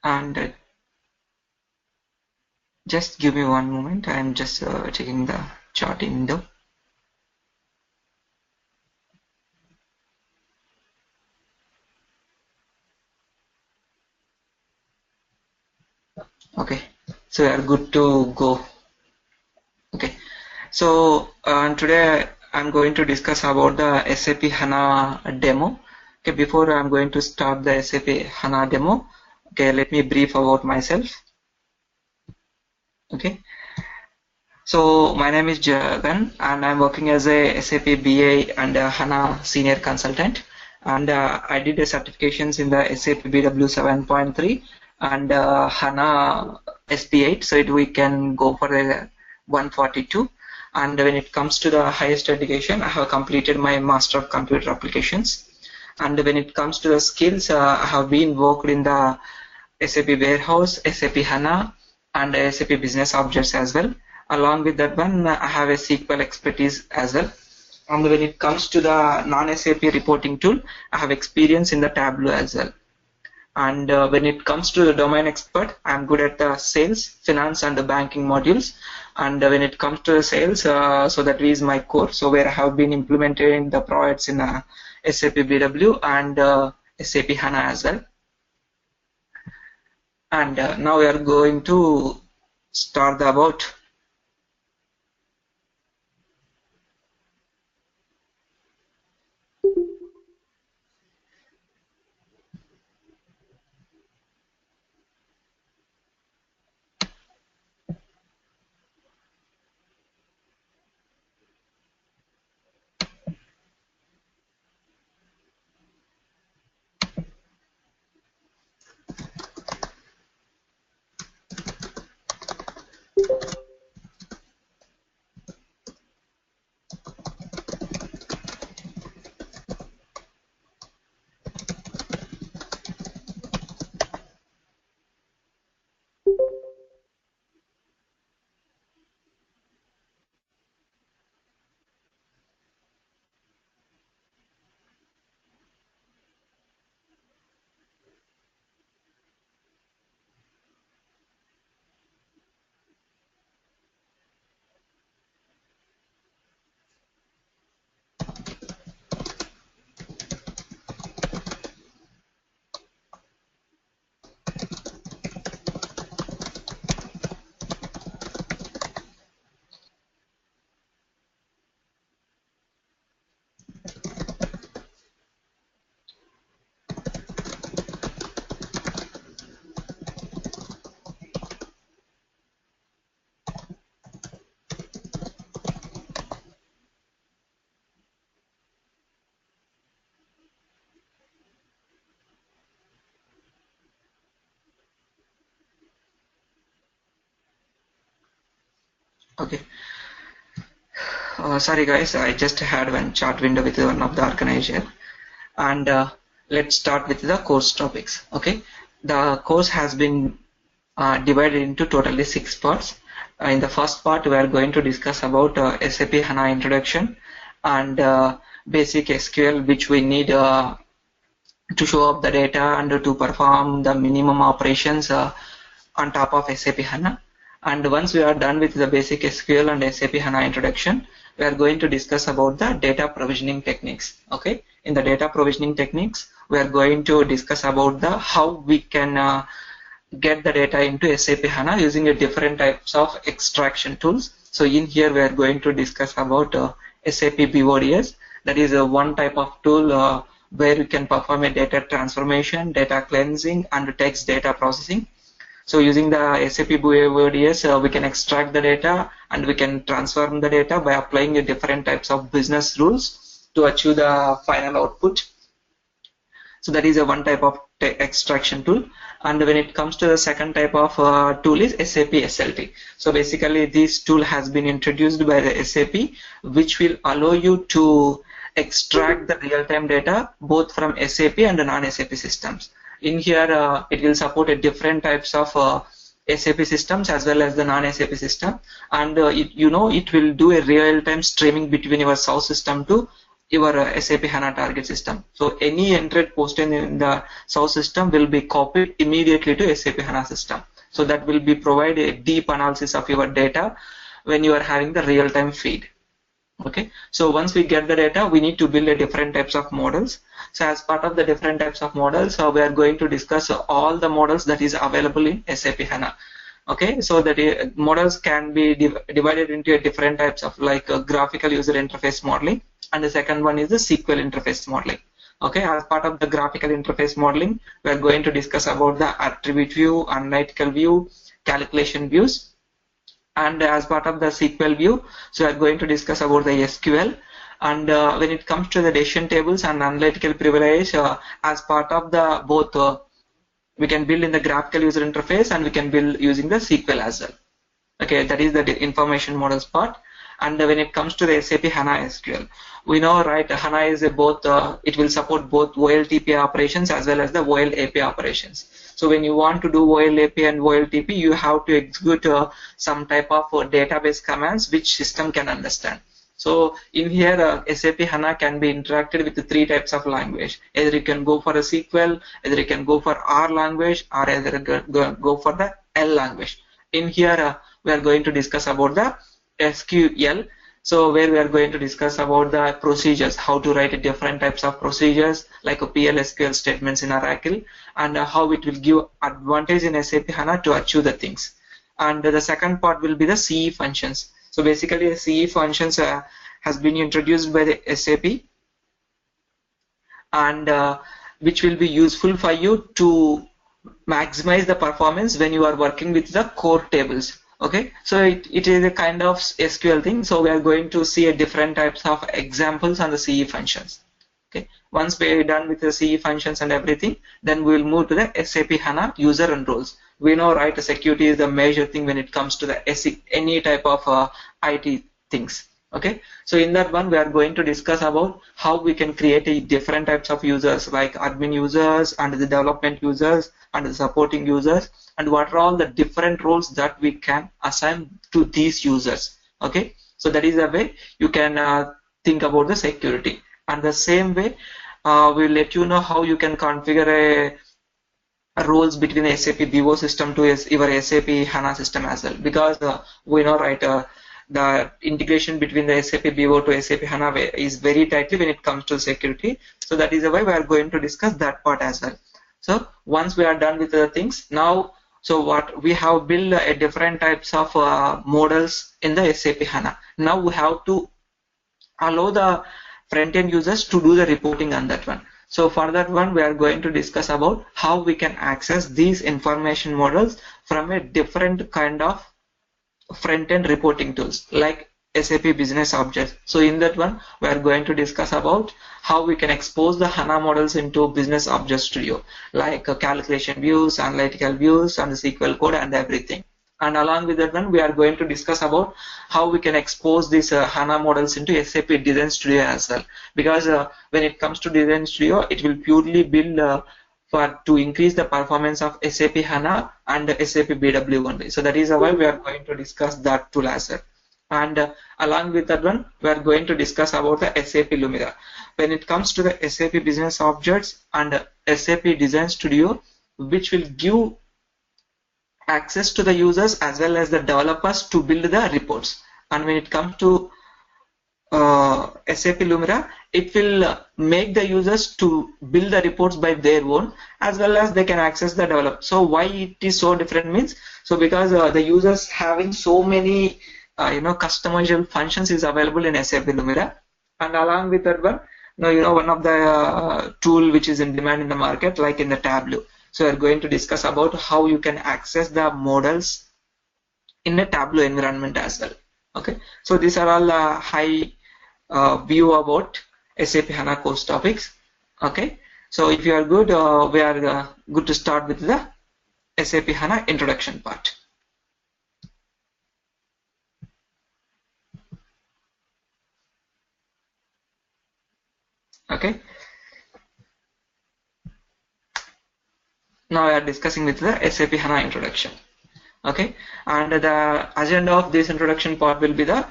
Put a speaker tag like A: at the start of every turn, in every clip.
A: And just give me one moment. I'm just checking the chart window. Okay, so we are good to go. Okay, so today I'm going to discuss about the SAP HANA demo. Okay, before I'm going to start the SAP HANA demo, okay, let me brief about myself. Okay, so my name is Jagan and I'm working as a SAP BA and a HANA senior consultant. And I did a certifications in the SAP BW 7.3 and HANA SP8, so we can go for a 142. And when it comes to the highest education, I have completed my Master of Computer Applications. And when it comes to the skills, I have been worked in the SAP Warehouse, SAP HANA, and SAP Business Objects as well. Along with that one, I have a SQL expertise as well. And when it comes to the non-SAP reporting tool, I have experience in the Tableau as well. And when it comes to the domain expert, I'm good at the sales, finance, and the banking modules. And when it comes to the sales, so that is my core. So where I have been implementing the projects in SAP BW and SAP HANA as well. And now we are going to start the about. Okay. Sorry guys, I just had one chart window with one of the organizer. And let's start with the course topics. Okay, the course has been divided into totally 6 parts. In the first part, we are going to discuss about SAP HANA introduction and basic SQL, which we need to show up the data and to perform the minimum operations on top of SAP HANA. And once we are done with the basic SQL and SAP HANA introduction, we are going to discuss about the data provisioning techniques. Okay, in the data provisioning techniques, we are going to discuss about the how we can get the data into SAP HANA using a different types of extraction tools. So in here, we are going to discuss about SAP BODS. That is one type of tool where you can perform a data transformation, data cleansing, and text data processing. So using the SAP BODS, we can extract the data and we can transform the data by applying a different types of business rules to achieve the final output. So that is a one type of extraction tool. And when it comes to the second type of tool is SAP SLT. So basically this tool has been introduced by the SAP, which will allow you to extract the real-time data both from SAP and the non-SAP systems. In here, it will support a different types of SAP systems as well as the non-SAP system, and it will do a real-time streaming between your source system to your SAP HANA target system. So any entered posted in the source system will be copied immediately to SAP HANA system. So that will be provide a deep analysis of your data when you are having the real-time feed. Okay, so once we get the data, we need to build a different types of models. So as part of the different types of models, we are going to discuss all the models that is available in SAP HANA. Okay, so the models can be divided into different types of like graphical user interface modeling, and the second one is the SQL interface modeling. Okay, as part of the graphical interface modeling, we are going to discuss about the attribute view, analytical view, calculation views. And as part of the SQL view, so we are going to discuss about the SQL. And when it comes to the decision tables and analytical privilege, as part of the both, we can build in the graphical user interface and we can build using the SQL as well. Okay, that is the information models part. And when it comes to the SAP HANA SQL, we know, right, HANA is both, it will support both OLTP operations as well as the OLAP operations. So when you want to do OLAP and OLTP, you have to execute some type of database commands which system can understand. So in here, SAP HANA can be interacted with the three types of language. Either you can go for a SQL, either you can go for R language, or either go for the L language. In here, we are going to discuss about the SQL. So where we are going to discuss about the procedures, how to write different types of procedures like a PL/SQL statements in Oracle, and how it will give advantage in SAP HANA to achieve the things. And the second part will be the CE functions. So basically, the CE functions has been introduced by the SAP, and which will be useful for you to maximize the performance when you are working with the core tables. Okay, so it is a kind of SQL thing. So we are going to see a different types of examples on the CE functions. Okay, once we are done with the CE functions and everything, then we will move to the SAP HANA user and roles. We know, right, security is the major thing when it comes to the any type of IT things. Okay, so in that one we are going to discuss about how we can create a different types of users like admin users and the development users and the supporting users, and what are all the different roles that we can assign to these users. Okay, so that is the way you can think about the security. And the same way we'll let you know how you can configure a roles between the SAP BO system to your SAP HANA system as well, because we know, right, the integration between the SAP BO to SAP HANA is very tightly when it comes to security. So that is the way we are going to discuss that part as well. So once we are done with the things now, so what we have built a different types of models in the SAP HANA. Now we have to allow the front-end users to do the reporting on that one. So for that one, we are going to discuss about how we can access these information models from a different kind of front-end reporting tools like SAP Business Objects. So in that one, we are going to discuss about how we can expose the HANA models into Business Object Studio, like calculation views, analytical views, and the SQL code and everything. And along with that one, we are going to discuss about how we can expose these HANA models into SAP Design Studio as well. Because when it comes to Design Studio, it will purely build to increase the performance of SAP HANA and SAP BW only. So that is why we are going to discuss that tool as well. And along with that one, we are going to discuss about the SAP Lumira. When it comes to the SAP Business Objects and SAP Design Studio, which will give access to the users as well as the developers to build the reports. And when it comes to SAP Lumira, it will make the users to build the reports by their own, as well as they can access the developer. So why it is so different means, so because the users having so many customizable functions is available in SAP Lumira, and along with that one, one of the tool which is in demand in the market, like in the Tableau. So we are going to discuss about how you can access the models in a Tableau environment as well. Okay, so these are all high view about SAP HANA course topics. Okay, so if you are good, we are good to start with the SAP HANA introduction part. Okay, now we are discussing with the SAP HANA introduction. Okay, and the agenda of this introduction part will be the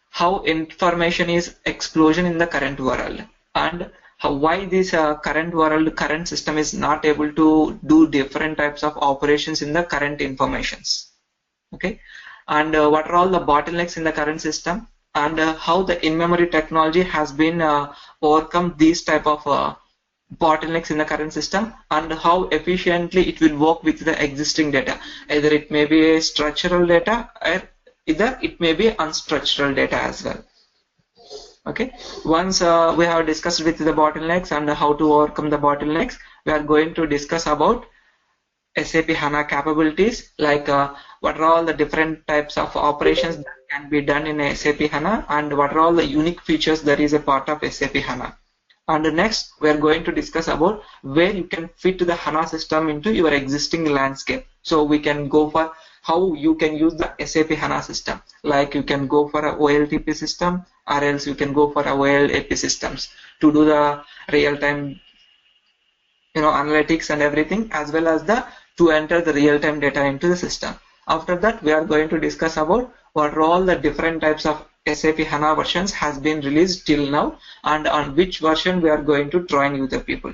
A: how information is explosion in the current world, and why this current system is not able to do different types of operations in the current informations. Okay, and what are all the bottlenecks in the current system, and how the in-memory technology has been overcome these type of bottlenecks in the current system, and how efficiently it will work with the existing data. Either it may be a structural data, or either it may be unstructured data as well. Okay, once we have discussed with the bottlenecks and how to overcome the bottlenecks, we are going to discuss about SAP HANA capabilities, like what are all the different types of operations that can be done in SAP HANA, and what are all the unique features that is a part of SAP HANA. And next, we are going to discuss about where you can fit the HANA system into your existing landscape. So we can go for how you can use the SAP HANA system. Like you can go for a OLTP system, or else you can go for a OLAP systems to do the real-time, analytics and everything, as well as to enter the real-time data into the system. After that, we are going to discuss about what are all the different types of SAP HANA versions has been released till now, and on which version we are going to train user people.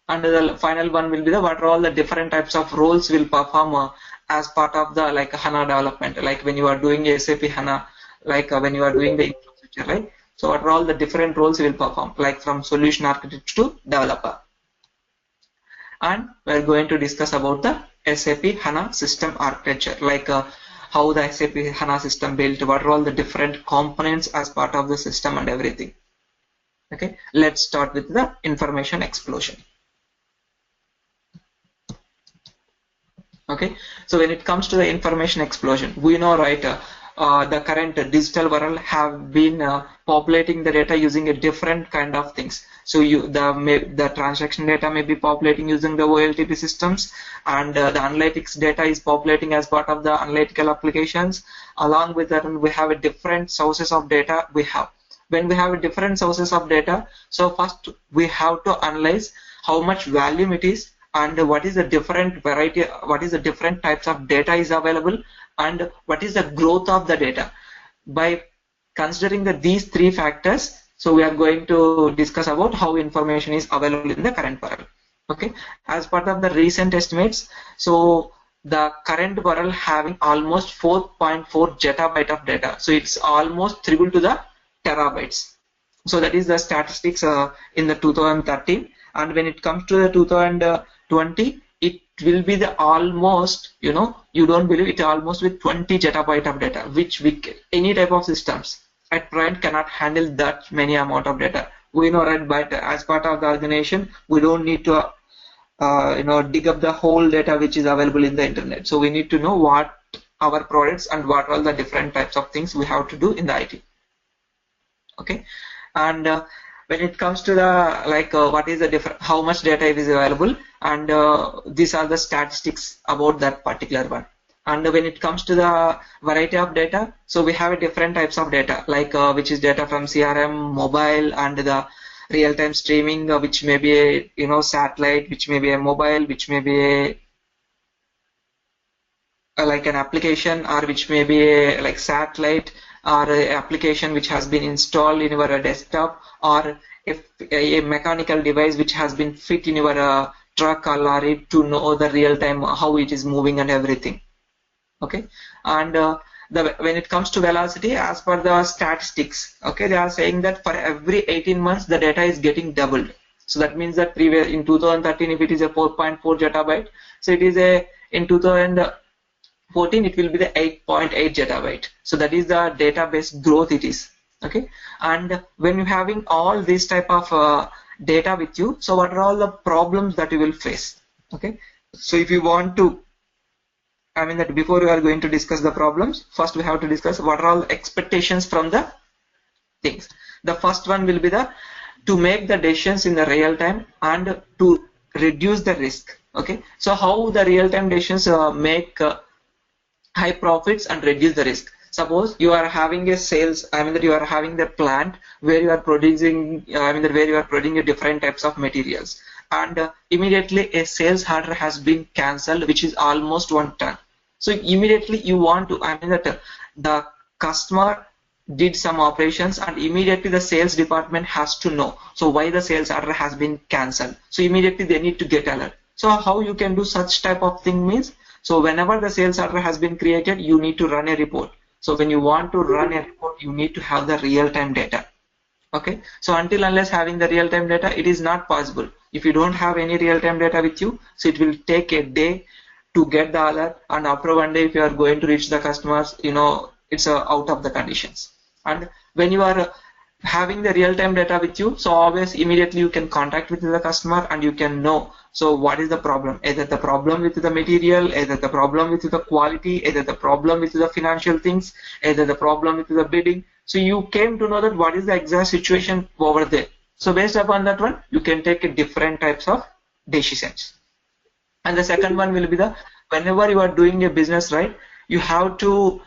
A: And the final one will be what are all the different types of roles will perform as part of the HANA development, like when you are doing SAP HANA, when you are doing the infrastructure, right? So what are all the different roles you will perform, like from solution architect to developer. And we are going to discuss about the SAP HANA system architecture, like how the SAP HANA system built, what are all the different components as part of the system and everything. Okay, let's start with the information explosion. Okay, so when it comes to the information explosion, we know, right, the current digital world have been populating the data using a different kind of things. So the transaction data may be populating using the OLTP systems, and the analytics data is populating as part of the analytical applications. Along with that, we have a different sources of data we have. When we have a different sources of data, so first we have to analyze how much volume it is, and what is the different variety, what is the different types of data is available, and what is the growth of the data. By considering these three factors, so we are going to discuss about how information is available in the current world. Okay, as part of the recent estimates, so the current world having almost 4.4 zettabyte of data, so it's almost triple to the terabytes. So that is the statistics in the 2013, and when it comes to the 2020, it will be the almost, you don't believe it, almost with 20 zettabyte of data, which any type of systems at present cannot handle that many amount of data. We know, right, but as part of the organization, we don't need to dig up the whole data which is available in the internet. So we need to know what our products and what all the different types of things we have to do in the IT. Okay, and when it comes to the what is the different, how much data is available, and these are the statistics about that particular one. And when it comes to the variety of data, so we have different types of data, which is data from CRM, mobile, and the real-time streaming, which may be a satellite, which may be a mobile, which may be like an application, or which may be a satellite, or a application which has been installed in your desktop, or if a mechanical device which has been fit in your truck or lorry to know the real time how it is moving and everything. Okay, and when it comes to velocity, as per the statistics, okay, they are saying that for every 18 months the data is getting doubled. So that means that in 2013, if it is a 4.4 zettabyte, so it is in 2014 it will be the 8.8 zettabyte. So that is the database growth it is. Okay, and when you're having all this type of data with you, so what are all the problems that you will face? Okay, so if you want to, that before we are going to discuss the problems, first we have to discuss what are all the expectations from the things. The first one will be to make the decisions in the real time and to reduce the risk. Okay, so how the real time decisions make high profits and reduce the risk. Suppose you are having a sales, that you are having the plant where you are producing, where you are producing different types of materials, and immediately a sales order has been cancelled, which is almost 1 ton. So immediately you want to, that the customer did some operations, and immediately the sales department has to know so why the sales order has been cancelled. So immediately they need to get alert. So how you can do such type of thing means, so whenever the sales order has been created, you need to run a report. So when you want to run a report, you need to have the real-time data. Okay, so until unless having the real-time data, it is not possible. If you don't have any real-time data with you, so it will take a day to get the alert, and after one day if you are going to reach the customers, it's out of the conditions. And when you are having the real-time data with you, so always immediately you can contact with the customer and you can know so what is the problem, either the problem with the material, either the problem with the quality, either the problem with the financial things, either the problem with the bidding. So you came to know that what is the exact situation over there. So based upon that one, you can take a different types of decisions. And the second one will be the, whenever you are doing a business, right, you have to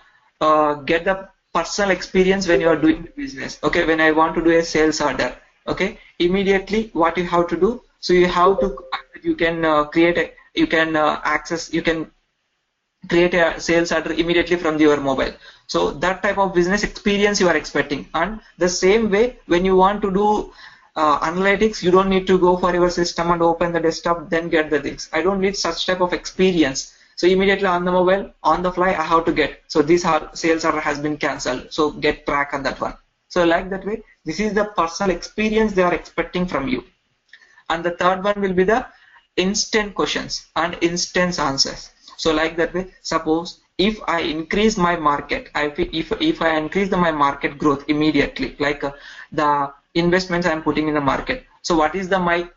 A: get the personal experience when you are doing business. Okay, when I want to do a sales order, okay, immediately what you have to do, so you have to, you can create a, you can create a sales order immediately from your mobile. So that type of business experience you are expecting. And the same way, when you want to do analytics, you don't need to go for your system and open the desktop then get the things. I don't need such type of experience. So immediately on the mobile, on the fly, I have to get. So this sales order has been cancelled. So get track on that one. So like that way, this is the personal experience they are expecting from you. And the third one will be the instant questions and instant answers. So like that way, suppose if I increase my market, if I increase my market growth immediately, like the investments I am putting in the market. So what is my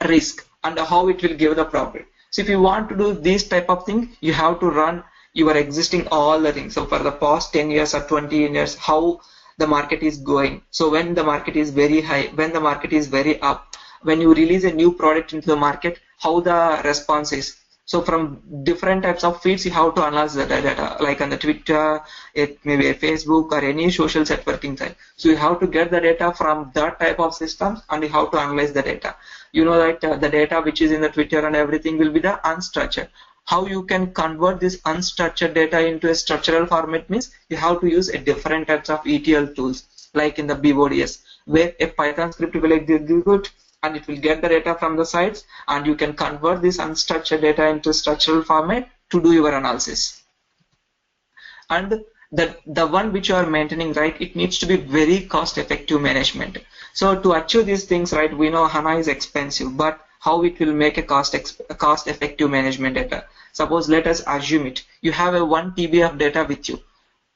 A: risk and how it will give the profit? So if you want to do this type of thing, you have to run your existing all the things. So for the past 10 years or 20 years, how the market is going. So when the market is very high, when the market is very up, when you release a new product into the market, how the response is. So from different types of feeds, you have to analyze the data, like on the Twitter, it may be a Facebook or any social networking site. So you have to get the data from that type of systems and you have to analyze the data. You know that the data which is in the Twitter and everything will be the unstructured. How you can convert this unstructured data into a structural format means you have to use a different types of ETL tools, like in the BODS, where a Python script will execute and it will get the data from the sites, and you can convert this unstructured data into structural format to do your analysis. And the one which you are maintaining, right, it needs to be very cost effective management. So to achieve these things, right, we know HANA is expensive, but how it will make a cost effective management data. Suppose let us assume it, you have a 1 TB of data with you,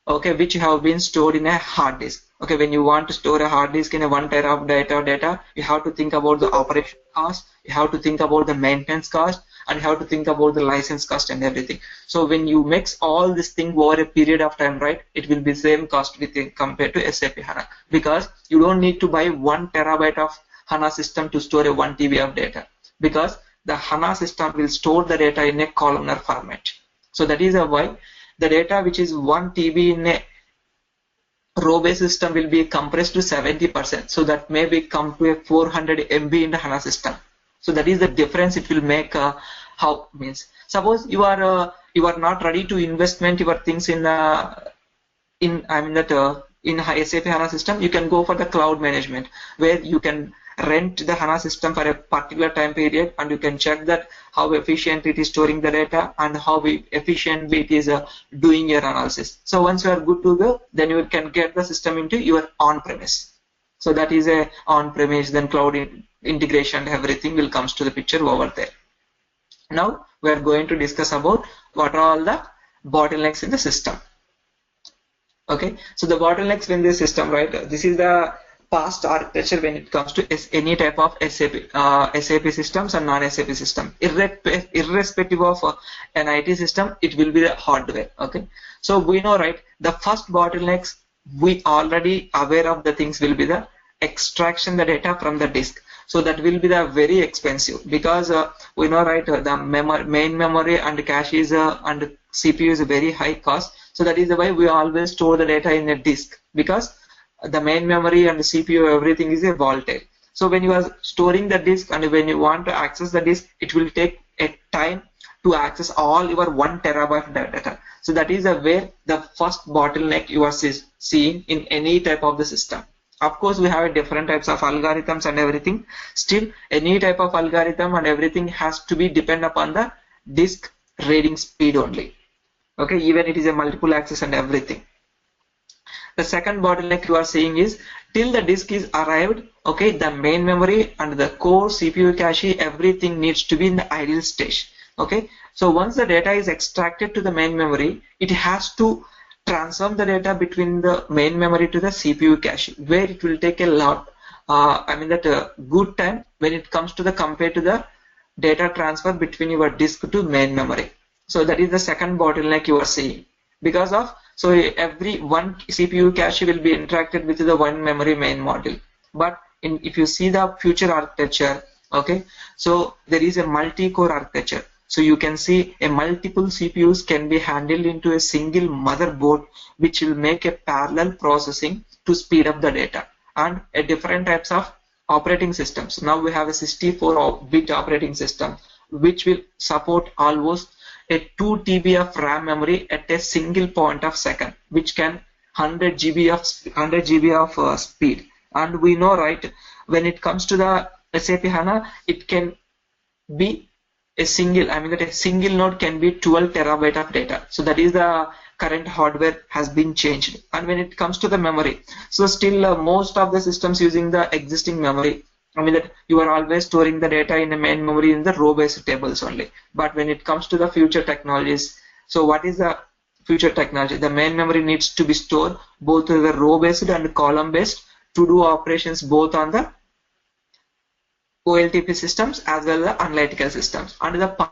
A: okay, which have been stored in a hard disk. Okay, when you want to store a hard disk in a 1 tera of data, you have to think about the operation cost, you have to think about the maintenance cost, and you have to think about the license cost and everything. So when you mix all this thing over a period of time, right, it will be same cost compared to SAP HANA, because you don't need to buy 1 terabyte of HANA system to store a 1 TB of data, because the HANA system will store the data in a columnar format. So that is why the data which is 1 TB in a row-based system will be compressed to 70%. So that may be come to a 400 MB in the HANA system. So that is the difference it will make. How means, suppose you are not ready to investment your things in SAP HANA system, you can go for the cloud management, where you can rent the HANA system for a particular time period and you can check that how efficient it is storing the data and how efficiently it is doing your analysis. So once you are good to go, then you can get the system into your on-premise. So that is a on-premise, then cloud integration, everything will comes to the picture over there. Now we are going to discuss about what are all the bottlenecks in the system. Okay, so the bottlenecks in the system, right, this is the past architecture when it comes to any type of SAP systems and non-SAP system. Irrespective of an IT system, it will be the hardware. Okay, so we know, right, the first bottlenecks we already aware of the things will be the extraction the data from the disk. So that will be the very expensive, because we know, right, the main memory and cache is and CPU is a very high cost. So that is why we always store the data in a disk, because the main memory and the CPU, everything is volatile. So when you are storing the disk and when you want to access the disk, it will take a time to access all your 1 terabyte data. So that is where the first bottleneck you are seeing in any type of the system. Of course, we have different types of algorithms and everything. Still, any type of algorithm and everything has to be depend upon the disk reading speed only. Okay, even it is a multiple access and everything. The second bottleneck you are seeing is till the disk is arrived, okay, the main memory and the core CPU cache, everything needs to be in the idle stage. Okay, so once the data is extracted to the main memory, it has to transform the data between the main memory to the CPU cache, where it will take a lot, good time when it comes to the compared to the data transfer between your disk to main memory. So that is the second bottleneck you are seeing. Because of so every one CPU cache will be interacted with the one memory main module. But if you see the future architecture, okay, so there is a multi-core architecture. So you can see a multiple CPUs can be handled into a single motherboard, which will make a parallel processing to speed up the data, and a different types of operating systems. Now we have a 64-bit operating system, which will support almost a 2 TB of RAM memory at a single point of second, which can 100 GB of speed. And we know, right, when it comes to the SAP HANA, it can be a single, that a single node can be 12 terabyte of data. So that is the current hardware has been changed. And when it comes to the memory, so still most of the systems using the existing memory, that you are always storing the data in the main memory in the row-based tables only. But when it comes to the future technologies, so what is the future technology? The main memory needs to be stored both the row-based and column-based to do operations both on the OLTP systems as well as the analytical systems. And the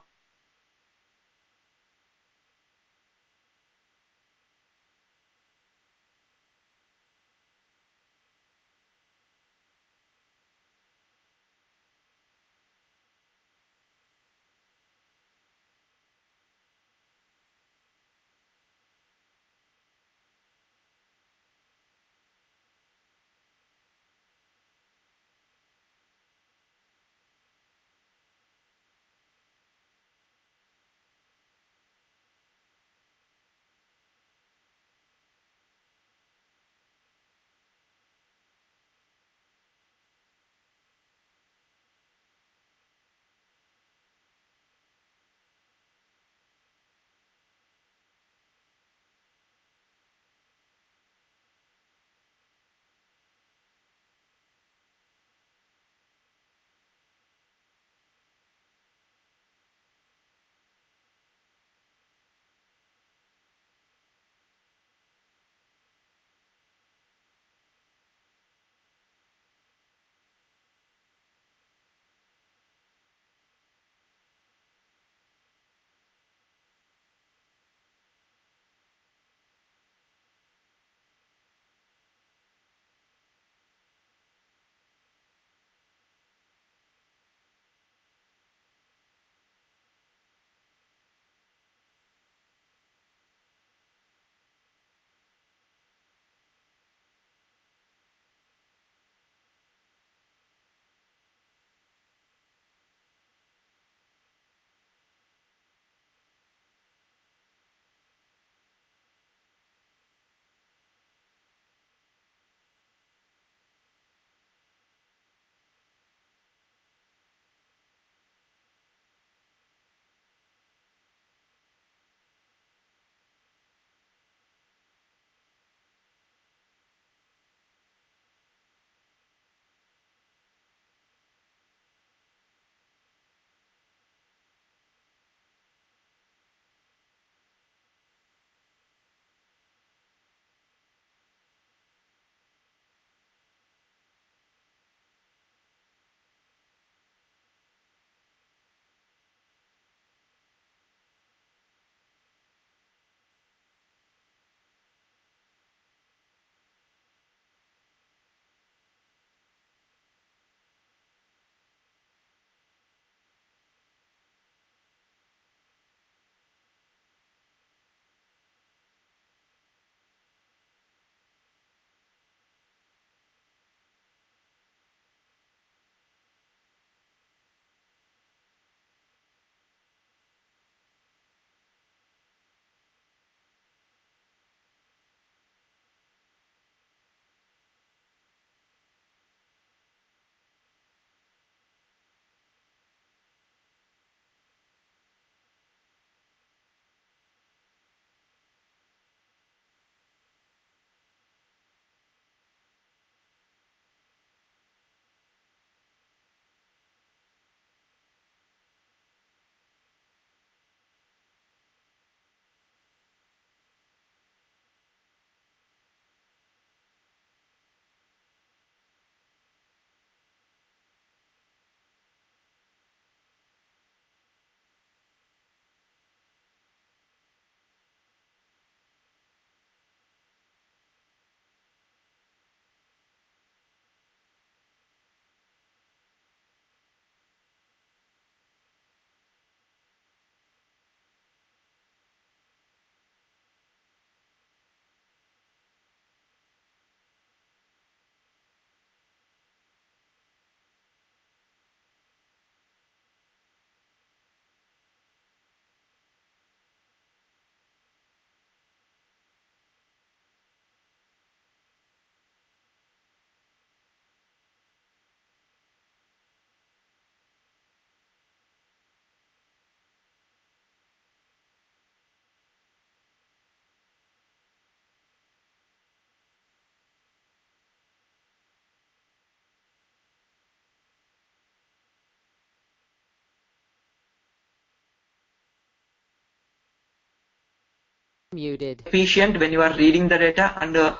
B: Muted.
A: Efficient when you are reading the data and data.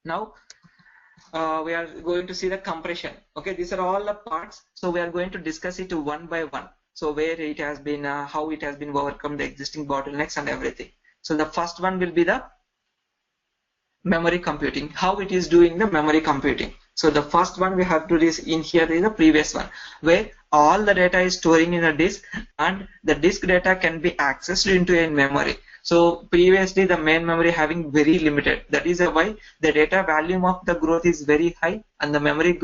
A: Now we are going to see the compression. Okay, these are all the parts. So we are going to discuss it one by one. So where it has been, how it has been overcome the existing bottlenecks and everything. So the first one will be the memory computing, how it is doing the memory computing. So the first one we have to is in here is the previous one, where all the data is storing in a disk and the disk data can be accessed into a memory. So previously the main memory having very limited, that is why the data volume of the growth is very high and the memory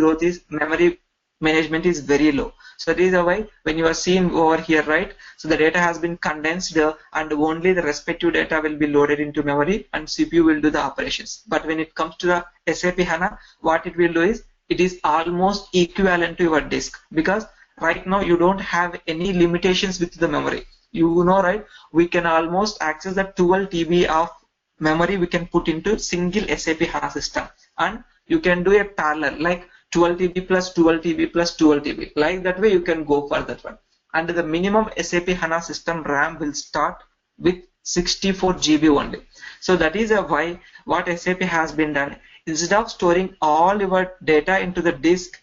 A: management is very low. So that is why when you are seeing over here, right, so the data has been condensed and only the respective data will be loaded into memory and CPU will do the operations. But when it comes to the SAP HANA, what it will do is it is almost equivalent to your disk, because right now you don't have any limitations with the memory. You know, right, we can almost access the 12 TB of memory we can put into single SAP HANA system, and you can do a parallel like 12 TB plus 12 TB plus 12 TB. Like that way you can go for that one. And the minimum SAP HANA system RAM will start with 64 GB only. So that is why what SAP has been done, instead of storing all your data into the disk,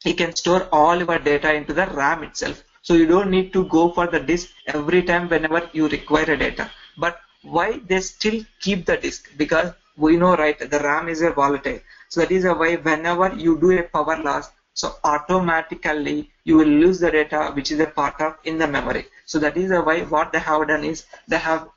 A: you can store all your data into the RAM itself. So you don't need to go for the disk every time whenever you require a data. But why they still keep the disk? Because we know, right, the RAM is a volatile. So that is why whenever you do a power loss, so automatically you will lose the data which is a part of in the memory. So that is why what they have done is they have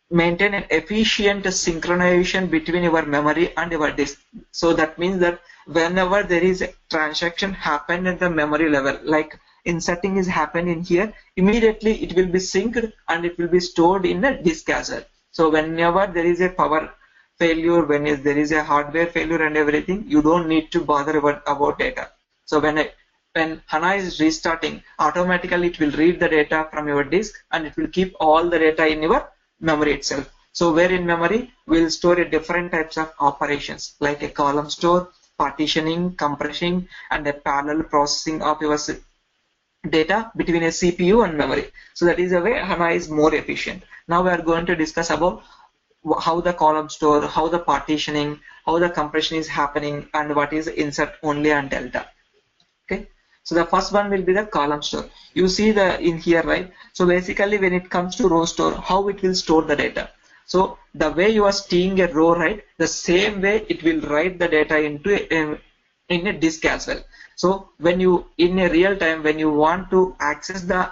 A: maintained an efficient synchronization between your memory and your disk. So that means that whenever there is a transaction happen at the memory level, like inserting is happened in here, immediately it will be synced and it will be stored in the disk as well. So whenever there is a power failure, when there is a hardware failure and everything, you don't need to bother about data. So when HANA is restarting, automatically it will read the data from your disk and it will keep all the data in your memory itself. So where in memory we'll store a different types of operations like a column store, partitioning, compressing, and a parallel processing of your data between a CPU and memory. So that is the way HANA is more efficient. Now we are going to discuss about how the column store, how the partitioning, how the compression is happening, and what is insert only and delta. Okay. So the first one will be the column store. You see the in here, right? So basically when it comes to row store, how it will store the data. So the way you are seeing a row, right, the same way it will write the data into in a disk as well. So when you in a real time, when you want to access the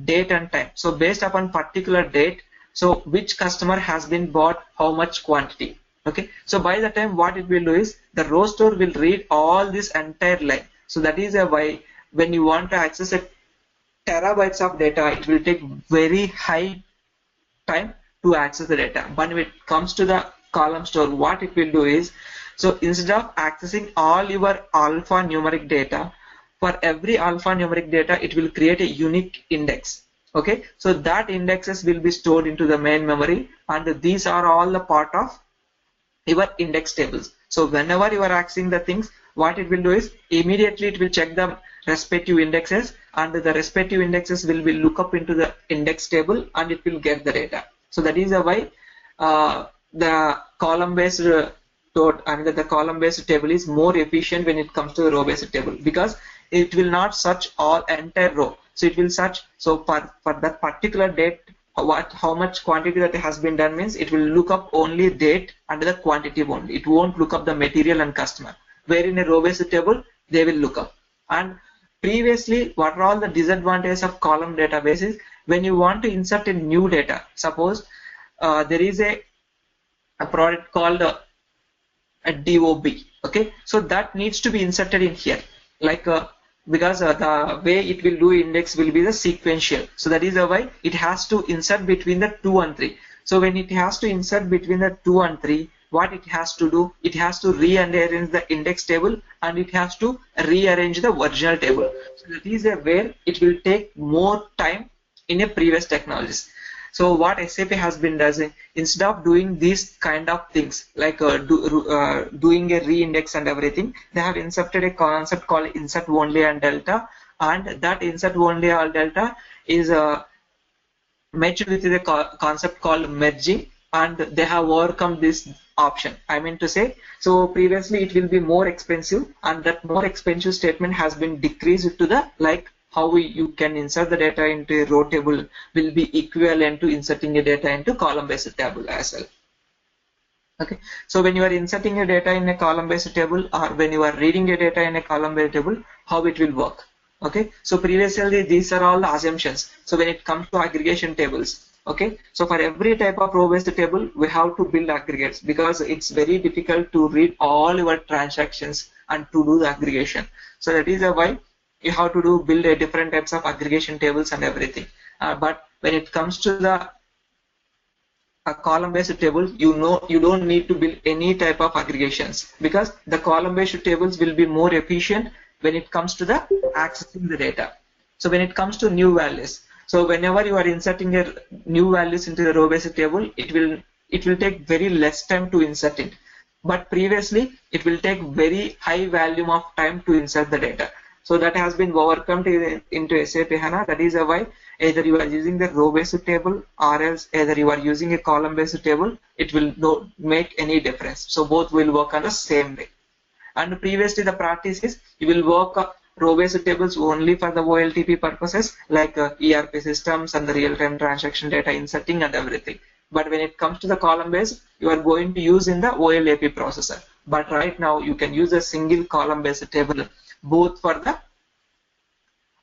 A: date and time, so based upon particular date, so which customer has been bought how much quantity. Okay, so by the time what it will do is the row store will read all this entire line. So that is why when you want to access a terabytes of data, it will take very high time to access the data. But when it comes to the column store, what it will do is, so instead of accessing all your alphanumeric data, for every alphanumeric data it will create a unique index. Okay, so that indexes will be stored into the main memory, and these are all the part of your index tables. So whenever you are accessing the things, what it will do is immediately it will check the respective indexes, and the respective indexes will be look up into the index table and it will get the data. So that is why the column based the column based table is more efficient when it comes to the row based table, because it will not search all entire row. So it will search, so for that particular date, how much quantity that has been done means it will look up only date and the quantity only. It won't look up the material and customer. Where in a row based table they will look up. And previously, what are all the disadvantages of column databases? When you want to insert a new data, suppose there is a product called a DOB. Okay, so that needs to be inserted in here, like because the way it will do index will be the sequential. So that is why it has to insert between the 2 and 3. So when it has to insert between the 2 and 3, what it has to do, it has to rearrange the index table and it has to rearrange the original table. So that is where it will take more time in a previous technologies. So what SAP has been doing, instead of doing these kind of things like doing a re-index and everything, they have inserted a concept called insert only and delta, and that insert only and delta is matched with the concept called merging, and they have overcome this option. I mean to say, so previously it will be more expensive, and that more expensive statement has been decreased to the like how you can insert the data into a row table will be equivalent to inserting a data into column based table as well. Okay, so when you are inserting a data in a column based table, or when you are reading a data in a column based table, how it will work. Okay, so previously these are all assumptions. So when it comes to aggregation tables, okay, so for every type of row based table we have to build aggregates, because it's very difficult to read all your transactions and to do the aggregation. So that is why you have to build a different types of aggregation tables and everything. But when it comes to the a column based table, you don't need to build any type of aggregations, because the column based tables will be more efficient when it comes to the accessing the data. So when it comes to new values, so whenever you are inserting a new values into the row based table, it will take very less time to insert it, but previously it will take very high volume of time to insert the data. So that has been overcome into SAP HANA. That is why either you are using the row based table or else either you are using a column based table, it will not make any difference. So both will work on the same way. And previously the practice is you will work row based tables only for the OLTP purposes, like ERP systems and the real-time transaction data inserting and everything. But when it comes to the column based, you are going to use in the OLAP processor. But right now you can use a single column based table both for the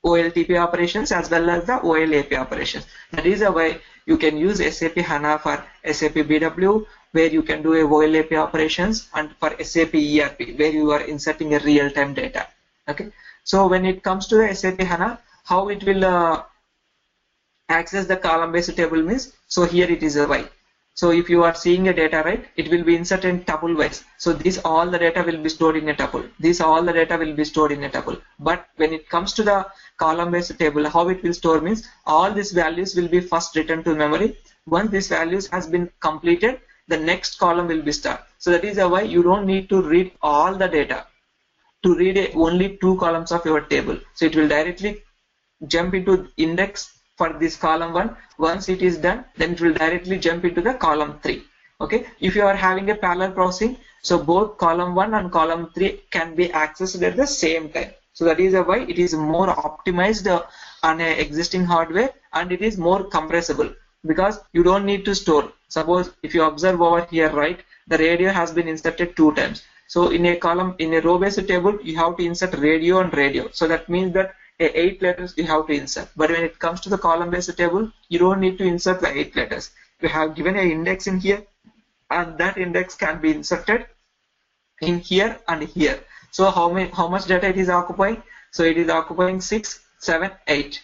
A: OLTP operations as well as the OLAP operations. That is why you can use SAP HANA for SAP BW, where you can do a OLAP operations, and for SAP ERP, where you are inserting a real-time data. Okay. So when it comes to the SAP HANA, how it will access the column-based table means, so here it is a Y. So if you are seeing a data, right, it will be inserted in tuple wise. So this all the data will be stored in a tuple. This all the data will be stored in a tuple. But when it comes to the column-based table, how it will store means all these values will be first written to memory. Once these values has been completed, the next column will be started. So that is why you don't need to read all the data to read only 2 columns of your table. So it will directly jump into index for this column 1. Once it is done, then it will directly jump into the column 3. Okay, if you are having a parallel processing, so both column 1 and column 3 can be accessed at the same time. So that is why it is more optimized on a existing hardware, and it is more compressible, because you don't need to store. Suppose if you observe over here, right, the radio has been inserted 2 times. So in a column, in a row based table, you have to insert radio and radio. So that means that 8 letters you have to insert. But when it comes to the column based table, you don't need to insert the 8 letters. You have given an index in here, and that index can be inserted in here and here. So how much data it is occupying? So it is occupying 6, 7, 8.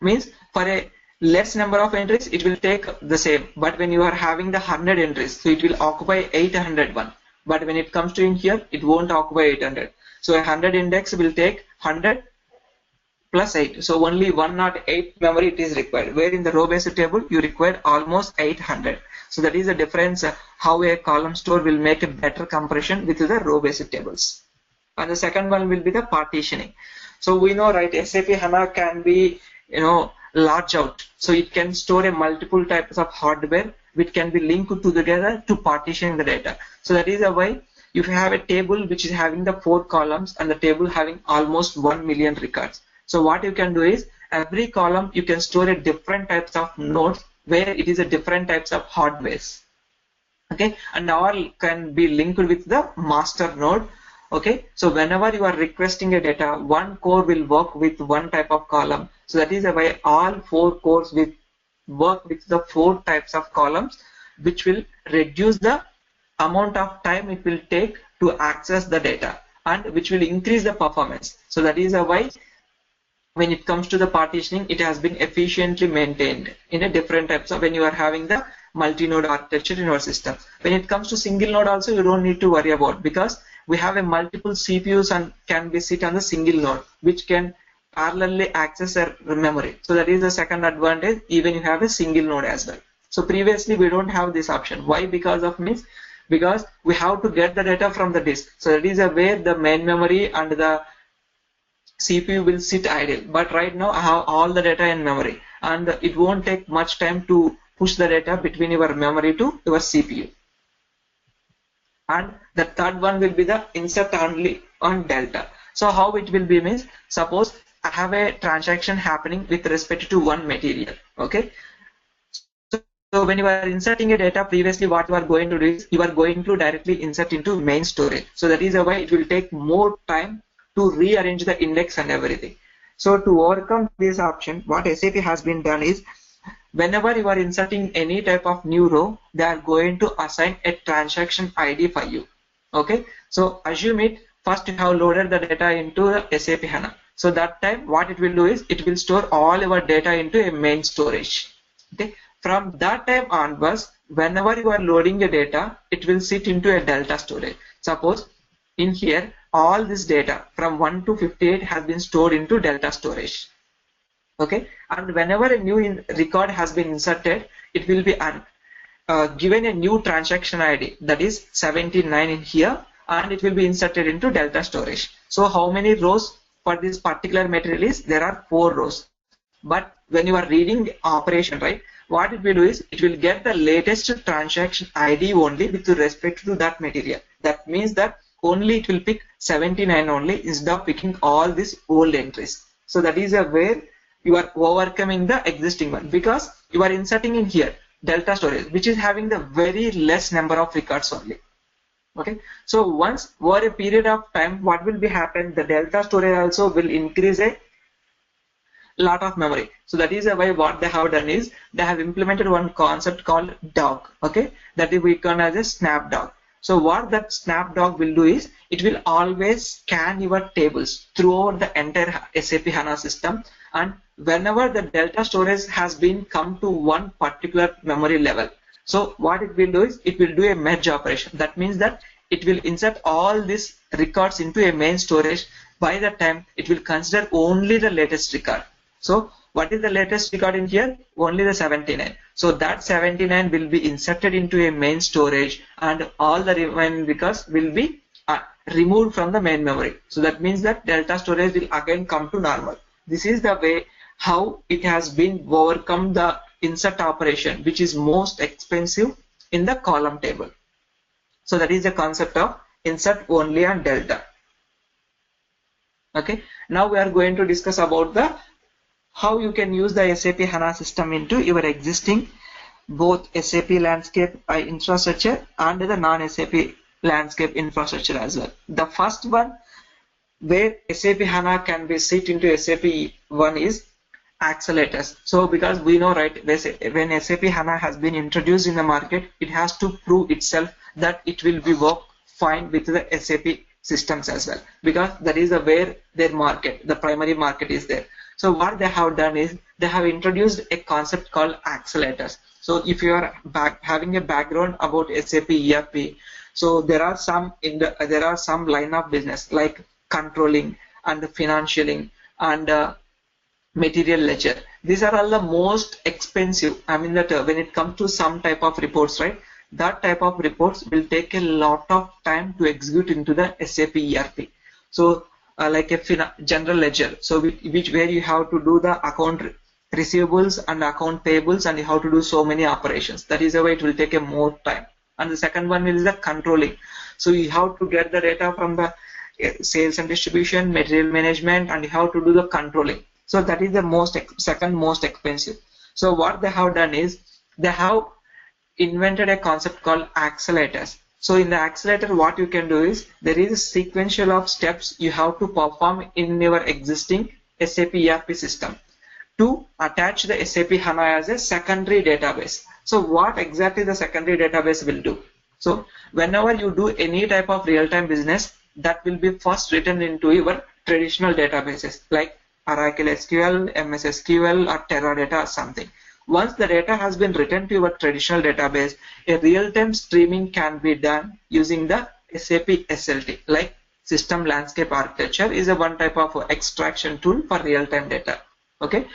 A: Means for a less number of entries, it will take the same. But when you are having the 100 entries, so it will occupy 801. But when it comes to in here, it won't occupy 800. So a 100 index will take 100 plus 8. So only 108 memory it is required. Where in the row based table, you require almost 800. So that is the difference how a column store will make a better compression with the row based tables. And the second one will be the partitioning. So we know, right, SAP HANA can be, large out. So it can store a multiple types of hardware which can be linked together to partition the data. So that is why if you have a table which is having the 4 columns and the table having almost 1 million records. So what you can do is every column you can store a different types of nodes where it is a different types of hardwares. Okay, and all can be linked with the master node. Okay, so whenever you are requesting a data, one core will work with one type of column. So that is why all 4 cores will work with the 4 types of columns, which will reduce the amount of time it will take to access the data, and which will increase the performance. So that is why when it comes to the partitioning, it has been efficiently maintained in a different types of when you are having the multi-node architecture in your system. When it comes to single node also, you don't need to worry about, because we have a multiple CPUs and can be sit on the single node, which can parallelly access a memory. So that is the second advantage, even you have a single node as well. So previously we don't have this option. Why? Because we have to get the data from the disk. So that is where the main memory and the CPU will sit idle. But right now I have all the data in memory, and it won't take much time to push the data between your memory to your CPU. And the third one will be the insert only on delta. So how it will be means, suppose I have a transaction happening with respect to one material. Okay. So when you are inserting a data, previously what you are going to do is you are going to directly insert into main storage. So that is why it will take more time to rearrange the index and everything. So to overcome this option, what SAP has been done is, whenever you are inserting any type of new row, they are going to assign a transaction ID for you. Okay. So assume it, first you have loaded the data into the SAP HANA. So that time what it will do is it will store all your data into a main storage. Okay. From that time onwards, whenever you are loading the data, it will sit into a delta storage. Suppose in here, all this data from 1 to 58 has been stored into delta storage. Okay, and whenever a new record has been inserted, it will be given a new transaction ID, that is 79 in here, and it will be inserted into delta storage. So how many rows for this particular material is? There are 4 rows. But when you are reading the operation, right, what it will do is it will get the latest transaction ID only with respect to that material. That means that only it will pick 79 only instead of picking all these old entries. So that is where you are overcoming the existing one, because you are inserting in here delta storage, which is having the very less number of records only. Okay, so once over a period of time, what will be happen? The delta storage also will increase a lot of memory. So that is why what they have done is they have implemented one concept called dog. Okay, that is we call as a snapdog. So what that snapdog will do is it will always scan your tables throughout the entire SAP HANA system, and whenever the delta storage has been come to one particular memory level, so what it will do is it will do a merge operation. That means that it will insert all these records into a main storage. By the time it will consider only the latest record. So what is the latest record in here? Only the 79. So that 79 will be inserted into a main storage, and all the remaining records will be removed from the main memory. So that means that delta storage will again come to normal. This is the way how it has been overcome the insert operation, which is most expensive in the column table. So that is the concept of insert only on delta. Okay. Now we are going to discuss about the how you can use the SAP HANA system into your existing both SAP landscape infrastructure and the non-SAP landscape infrastructure as well. The first one where SAP HANA can be sit into SAP one is accelerators. So because we know, right, when SAP HANA has been introduced in the market, it has to prove itself that it will be work fine with the SAP systems as well, because that is where their market, the primary market is there. So what they have done is they have introduced a concept called accelerators. So if you are having a background about SAP ERP, so there are some line of business like controlling and financialing and material ledger. These are all the most expensive. I mean that when it comes to some type of reports, right, that type of reports will take a lot of time to execute into the SAP ERP. So like a general ledger, so where you have to do the account receivables and account payables, and you have to do so many operations. That is why it will take a more time. And the second one is the controlling. So you have to get the data from the sales and distribution, material management, and you have to do the controlling. So that is the second most expensive. So what they have done is they have invented a concept called accelerators. So in the accelerator, what you can do is there is a sequential of steps you have to perform in your existing SAP ERP system to attach the SAP HANA as a secondary database. So what exactly the secondary database will do? So whenever you do any type of real-time business, that will be first written into your traditional databases like Oracle SQL, MS SQL, or Teradata or something. Once the data has been written to your traditional database, a real-time streaming can be done using the SAP SLT, like system landscape architecture is a one type of extraction tool for real-time data. Okay,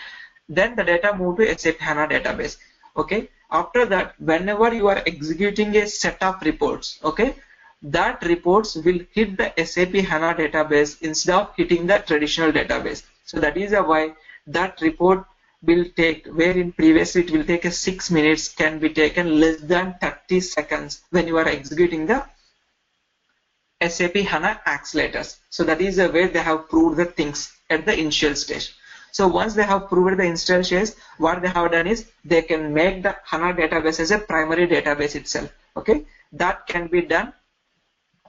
A: then the data move to SAP HANA database. Okay, after that, whenever you are executing a set of reports, okay, that reports will hit the SAP HANA database instead of hitting the traditional database. So that is why that report will take, wherein previously it will take a 6 minutes, can be taken less than 30 seconds when you are executing the SAP HANA accelerators. So that is where they have proved the things at the initial stage. So once they have proved the initial stage, what they have done is they can make the HANA database as a primary database itself. Okay, that can be done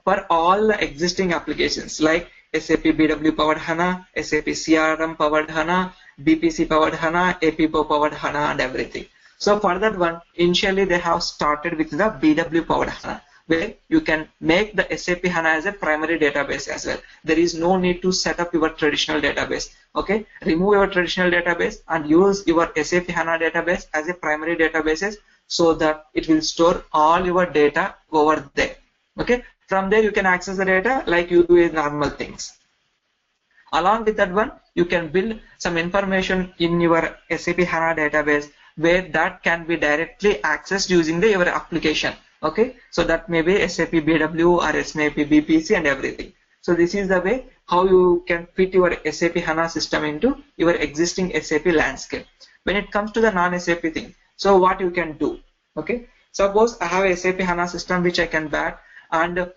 A: for all the existing applications like SAP BW powered HANA, SAP CRM powered HANA, BPC powered HANA, APPO powered HANA, and everything. So for that one, initially they have started with the BW powered HANA, where you can make the SAP HANA as a primary database as well. There is no need to set up your traditional database. Okay, remove your traditional database and use your SAP HANA database as a primary database, so that it will store all your data over there. Okay, from there you can access the data like you do in normal things. Along with that one, you can build some information in your SAP HANA database where that can be directly accessed using your application. Okay, so that may be SAP BW or SAP BPC and everything. So this is the way how you can fit your SAP HANA system into your existing SAP landscape. When it comes to the non-SAP thing, so what you can do? Okay, suppose I have a SAP HANA system which I can back, and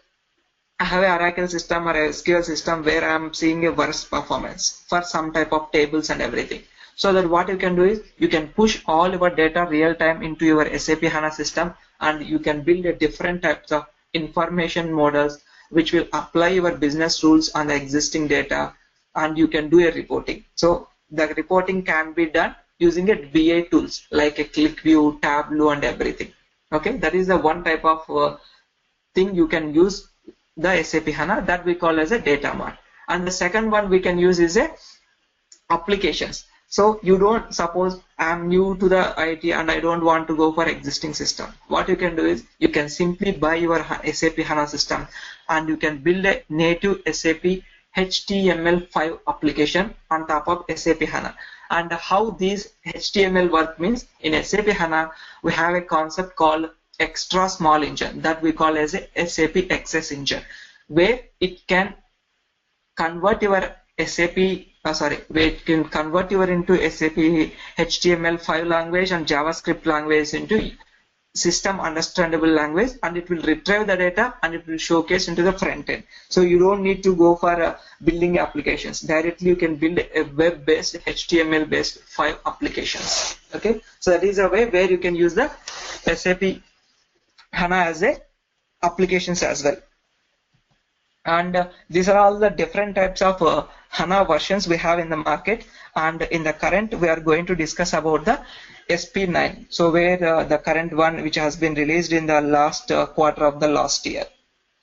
A: I have an Oracle system or a SQL system where I am seeing a worse performance for some type of tables and everything. So that what you can do is you can push all your data real time into your SAP HANA system, and you can build a different types of information models which will apply your business rules on the existing data, and you can do a reporting. So the reporting can be done using a BI tools like a ClickView, Tableau, and everything. Okay, that is the one type of thing you can use the SAP HANA, that we call as a data mart. And the second one we can use is a applications. So you don't, suppose I am new to the IT and I don't want to go for existing system. What you can do is you can simply buy your SAP HANA system and you can build a native SAP HTML5 application on top of SAP HANA. And how these HTML work means, in SAP HANA we have a concept called extra small engine that we call as a SAP XS engine, where it can convert your SAP where it can convert your into SAP HTML5 language and JavaScript language into system understandable language, and it will retrieve the data and it will showcase into the front end. So you don't need to go for building applications. Directly you can build a web-based HTML based 5 applications. Okay, so that is a way where you can use the SAP HANA as a applications as well. And these are all the different types of HANA versions we have in the market, and in the current we are going to discuss about the SP9, so where the current one which has been released in the last quarter of the last year.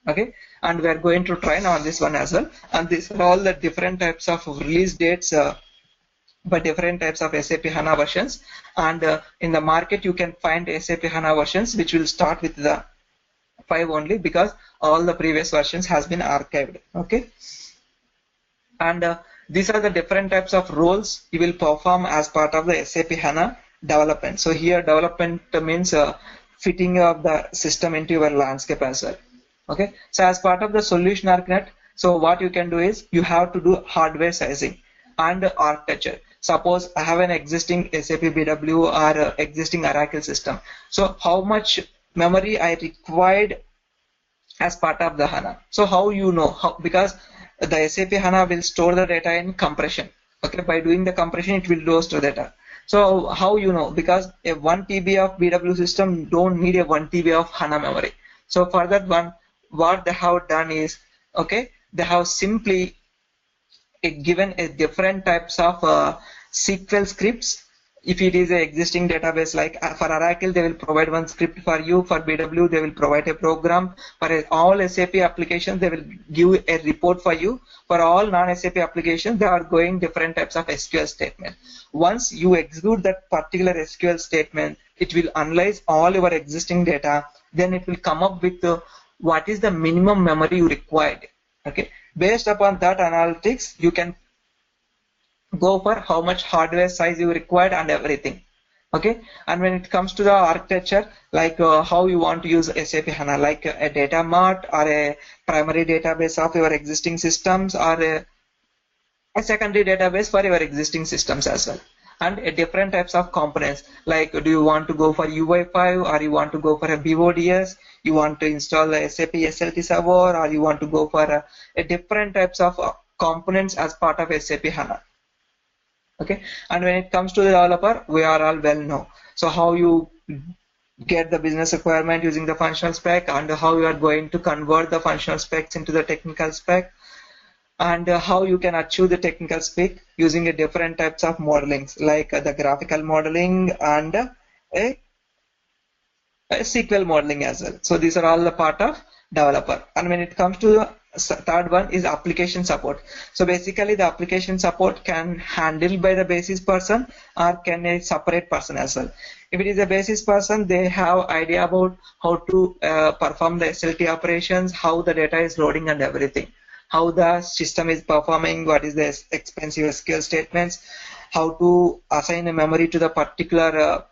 A: Okay, and we are going to train on this one as well, and these are all the different types of release dates by different types of SAP HANA versions. And in the market you can find SAP HANA versions which will start with the 5 only, because all the previous versions has been archived. Okay, and these are the different types of roles you will perform as part of the SAP HANA development. So here development means fitting of the system into your landscape as well. Okay, so as part of the solution architect, so what you can do is you have to do hardware sizing and architecture. Suppose I have an existing SAP BW or existing Oracle system, so how much memory I required as part of the HANA. So how you know? Because the SAP HANA will store the data in compression. Okay, by doing the compression it will store data. So how you know? Because a 1 TB of BW system don't need a 1 TB of HANA memory. So for that one, what they have done is, okay, they have simply given a different types of SQL scripts. If it is an existing database, like for Oracle they will provide one script for you, for BW they will provide a program, for all SAP applications they will give a report for you. For all non-SAP applications they are going different types of SQL statement. Once you execute that particular SQL statement, it will analyze all your existing data, then it will come up with what is the minimum memory you required. Okay, Based upon that analytics, you can go for how much hardware size you required and everything. Okay, and when it comes to the architecture, like how you want to use SAP HANA, like a data mart or a primary database of your existing systems, or a secondary database for your existing systems as well, and different types of components, like do you want to go for UI5, or you want to go for a BODS, you want to install a SAP SLT server, or you want to go for a different types of components as part of SAP HANA. Okay, and when it comes to the developer, we are all well know. So how you get the business requirement using the functional spec, and how you are going to convert the functional specs into the technical spec, and how you can achieve the technical spec using a different types of modelings, like the graphical modeling and a SQL modeling as well. So these are all the part of developer. And when it comes to the third one is application support. So basically the application support can handle by the basis person or can a separate person as well. If it is a basis person, they have idea about how to perform the SLT operations, how the data is loading and everything, how the system is performing, what is the expensive SQL statements, how to assign a memory to the particular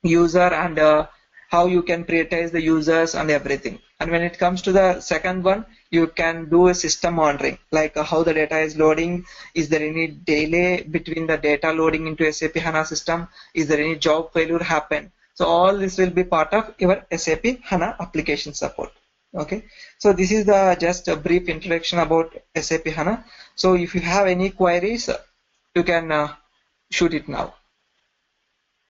A: user, and how you can prioritize the users and everything. And when it comes to the second one, you can do a system monitoring, like how the data is loading, is there any delay between the data loading into SAP HANA system, is there any job failure happen. So all this will be part of your SAP HANA application support. Okay, so this is the just a brief introduction about SAP HANA. So if you have any queries, you can shoot it now.